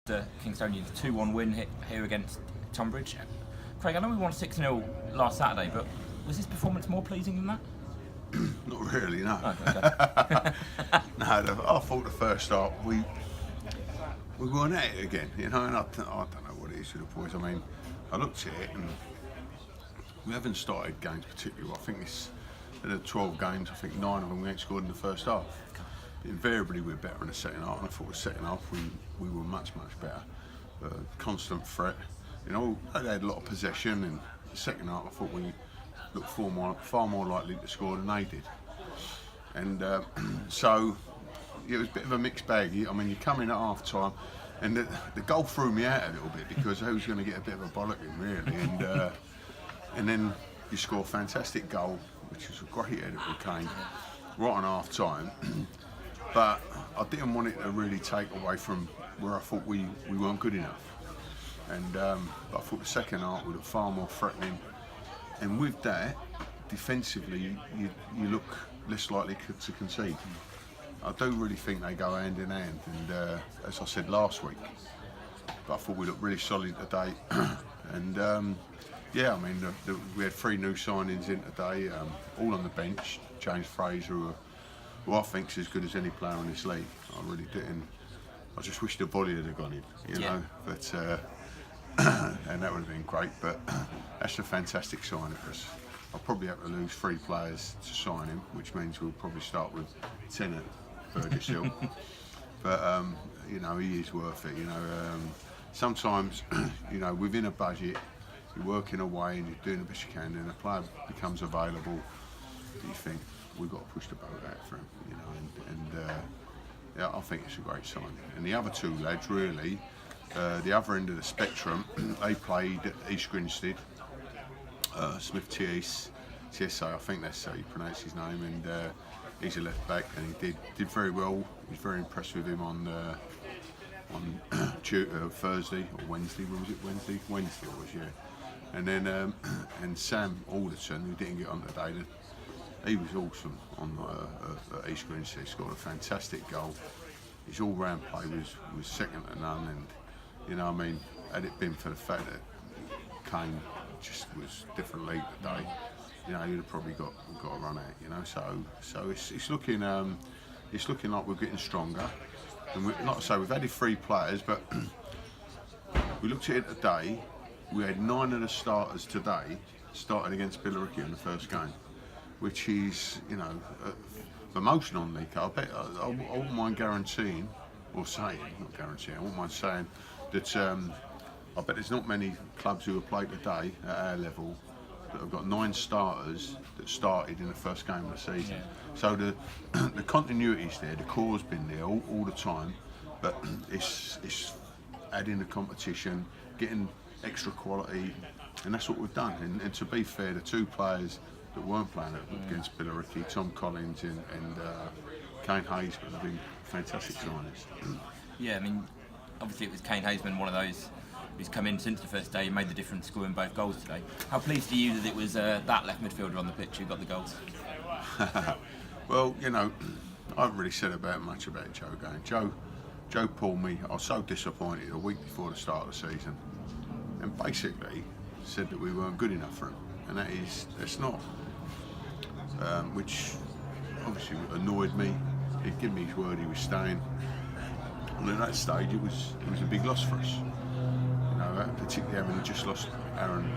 the Kingstonian's 2-1 win here against Tonbridge. Craig, I know we won 6-0 last Saturday, but was this performance more pleasing than that? Not really, no. Oh, okay. No, I thought the first half we weren't at it again, you know, and I don't know what it is with the boys. I mean, I looked at it and we haven't started games particularly well. I think it's in the 12 games, I think 9 of them we ain't scored in the first half. Invariably we're better in the second half, and I thought the second half we were much better. Constant threat, you know, they had a lot of possession, and the second half I thought we looked far more likely to score than they did. And so it was a bit of a mixed bag. I mean, you come in at half time, and the goal threw me out a little bit because who's going to get a bit of a bollocking really, and then you score a fantastic goal, which was a great header with Kane, right on half time. But I didn't want it to really take away from where I thought we weren't good enough. And I thought the second half would look far more threatening. And with that, defensively, you look less likely to concede. I do really think they go hand in hand. And as I said last week, but I thought we looked really solid today. And yeah, I mean, we had 3 new signings in today, all on the bench. James Fraser, who I think is as good as any player in this league. I really didn't. I just wish the volley had gone in, you know. But and that would have been great. But that's a fantastic signing for us. I'll probably have to lose 3 players to sign him, which means we'll probably start with 10 at Burgess Hill. But you know, he is worth it. You know, sometimes you know, within a budget, you're working away and you're doing the best you can, and a player becomes available. You think we've got to push the boat out for him, you know, and yeah, I think it's a great sign. And the other 2 lads, really, the other end of the spectrum, they played at East Grinstead. Smith TSA, I think that's how you pronounce his name, and he's a left back, and he did very well. I was very impressed with him on Thursday or Wednesday. When was it? Wednesday it was, yeah. And then and Sam Alderton, who didn't get on today, he was awesome on at East Grinstead. He scored a fantastic goal. His all-round play was second to none, and you know, I mean, had it been for the fact that Kane just was different league today, you know, you'd have probably got a run out, you know. So it's looking like we're getting stronger. And like I say, we've added 3 players, but we looked at it today. We had 9 of the starters today started against Billericay in the first game, which is, you know, for most non-league, I wouldn't mind guaranteeing, or saying, not guaranteeing, I wouldn't mind saying that I bet there's not many clubs who have played today at our level that have got 9 starters that started in the first game of the season. Yeah. So the continuity's there, the core's been there all the time, but it's adding the competition, getting extra quality, and that's what we've done. And to be fair, the 2 players that weren't playing against Billericay, Tom Collins and Kane Hazeman, have been fantastic signings. Yeah, I mean, obviously it was Kane Hazeman, one of those who's come in since the first day and made the difference, scoring both goals today. How pleased are you that it was that left midfielder on the pitch who got the goals? Well, you know, I haven't really said much about Joe going. Joe pulled me. I was so disappointed a week before the start of the season, and basically said that we weren't good enough for him, and that's not, which obviously annoyed me. He'd given me his word he was staying, and at that stage it was a big loss for us. You know, particularly having just lost Aaron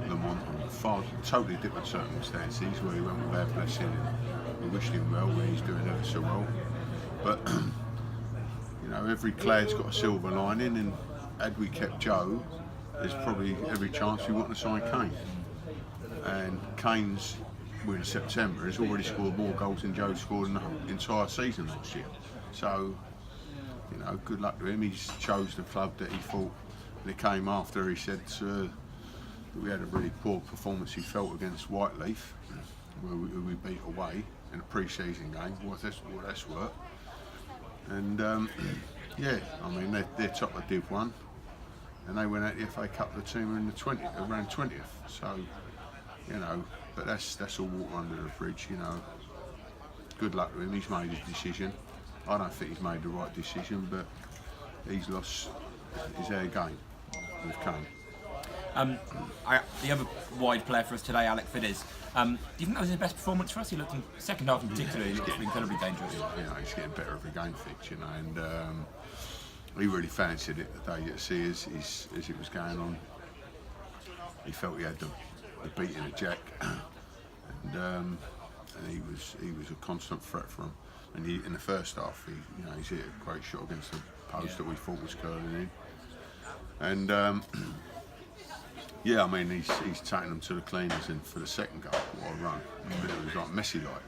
Lamont on totally different circumstances, where he went with our blessing, and we wished him well, where he's doing ever so well. But you know, every cloud's got a silver lining, and had we kept Joe, there's probably every chance we want to sign Kane. And Kane's, we're in September, has already scored more goals than Joe scored in the entire season last year. So, you know, good luck to him. He's chose the club that he thought. And it came after he said that we had a really poor performance, he felt, against Whiteleaf, where we beat away in a pre-season game. Well, that's work. And yeah, I mean, they're top of Div 1, and they went out the FA Cup. The team were in the around 20th. So, you know, but that's all water under the bridge. You know, good luck to him. He's made his decision. I don't think he's made the right decision, but he's lost is their game with Kane. The other wide player for us today, Alec Fidders. Do you think that was his best performance for us? He looked in second half in particular. He looked incredibly dangerous. He's getting better every game, Fitch, and he really fancied it the day at sea as it was going on. He felt he had the beating of Jack, and he was a constant threat for him. And in the first half, he's hit a great shot against the post that we thought was curling in, and. Yeah, I mean he's taken them to the cleaners, and for the second goal, what a run! It was like Messi-like,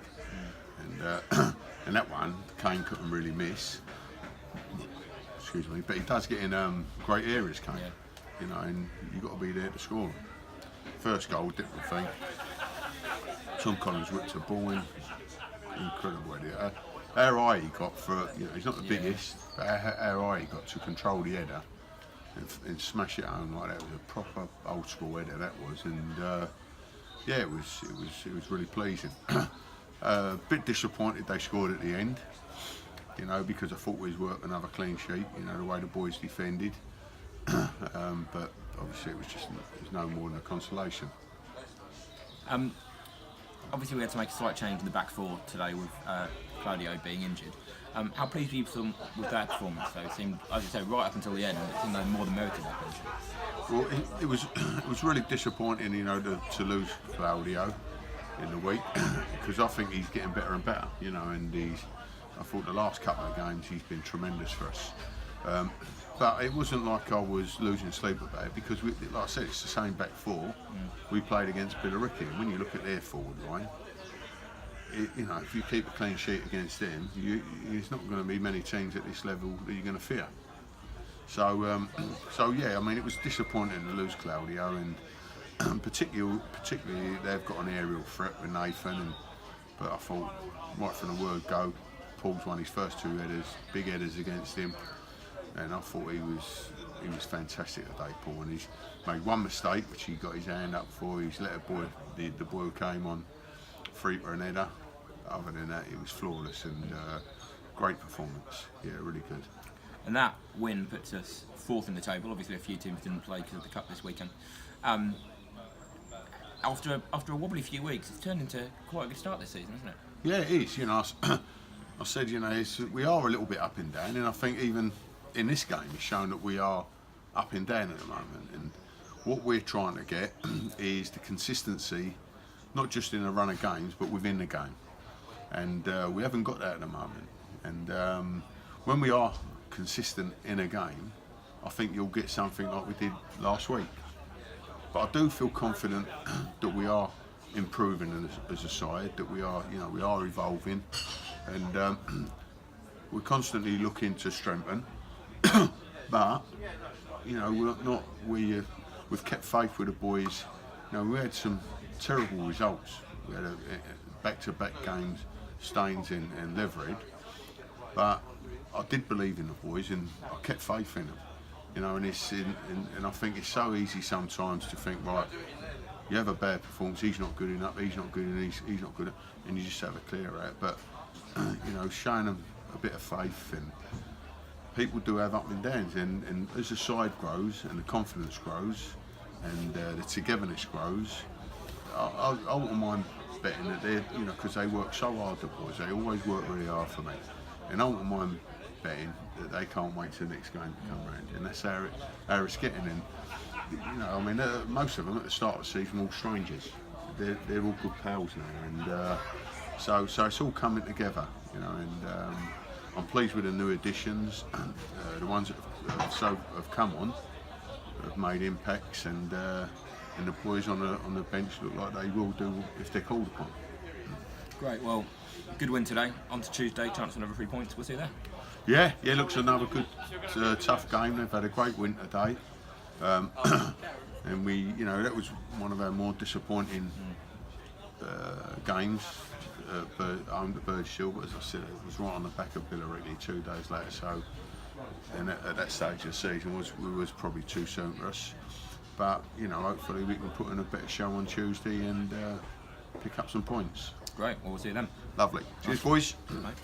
and that one Kane couldn't really miss. Excuse me, but he does get in great areas, Kane. And you've got to be there to score. First goal, different thing. Tom Collins whipped a ball in, incredible idea. How eye he got for he's not the biggest, but how eye he got to control the header. And smash it home like that. It was a proper old school header, that was, and it was really pleasing. A bit disappointed they scored at the end, because I thought we was working another clean sheet, the way the boys defended, but obviously it was no more than a consolation. Obviously we had to make a slight change in the back four today with Claudio being injured. How pleased were you with that performance though? It seemed, as you say, right up until the end, it seemed like more than merited that injury. Well, it was really disappointing, to lose Claudio in the week, because I think he's getting better and better, and I thought the last couple of games he's been tremendous for us. But it wasn't like I was losing sleep about it, because like I said, it's the same back four we played against Billericay, and when you look at their forward line, if you keep a clean sheet against them, there's not going to be many teams at this level that you're going to fear. So yeah, I mean, it was disappointing to lose Claudio, and particularly they've got an aerial threat with Nathan, but I thought right from the word go, Paul's won his first two headers, big headers against him, and I thought he was fantastic today, Paul, and he's made one mistake which he got his hand up for. He's let the boy who came on free for an header. Other than that, it was flawless, and great performance. Yeah, really good. And that win puts us fourth in the table. Obviously, a few teams didn't play because of the cup this weekend. After a wobbly few weeks, it's turned into quite a good start this season, isn't it? Yeah, it is. I said, we are a little bit up and down, and I think even in this game, it's shown that we are up and down at the moment. And what we're trying to get is the consistency, not just in a run of games, but within the game. And we haven't got that at the moment. And when we are consistent in a game, I think you'll get something like we did last week. But I do feel confident that we are improving as a side, that we are evolving, and we're constantly looking to strengthen. But we've kept faith with the boys. We had some terrible results. We had back-to-back games, Staines and Leverett, but I did believe in the boys, and I kept faith in them. And I think it's so easy sometimes to think, right, you have a bad performance, he's not good enough, he's not good enough, he's not good enough, and you just have a clear out. But showing them a bit of faith, and people do have up and downs, and as the side grows and the confidence grows and the togetherness grows, I wouldn't mind betting that they're, because they work so hard, the boys, they always work really hard for me, and I wouldn't mind betting that they can't wait till the next game to come round, and that's how it's getting. And most of them at the start of the season were all strangers. They're all good pals now, and so it's all coming together, and I'm pleased with the new additions. The ones that have come on have made impacts, and the boys on the bench look like they will do if they're called upon. Great. Well, good win today. On to Tuesday, chance for another 3 points. We'll see you there. Yeah, looks another good, tough game. They've had a great win today, and we, that was one of our more disappointing games. Owned at Birdshill, but as I said, it was right on the back of Billericay 2 days later. So, and at that stage of the season, was probably too soon for us. But hopefully we can put in a better show on Tuesday and pick up some points. Great. Well, we'll see you then. Lovely. Cheers, boys. Mate.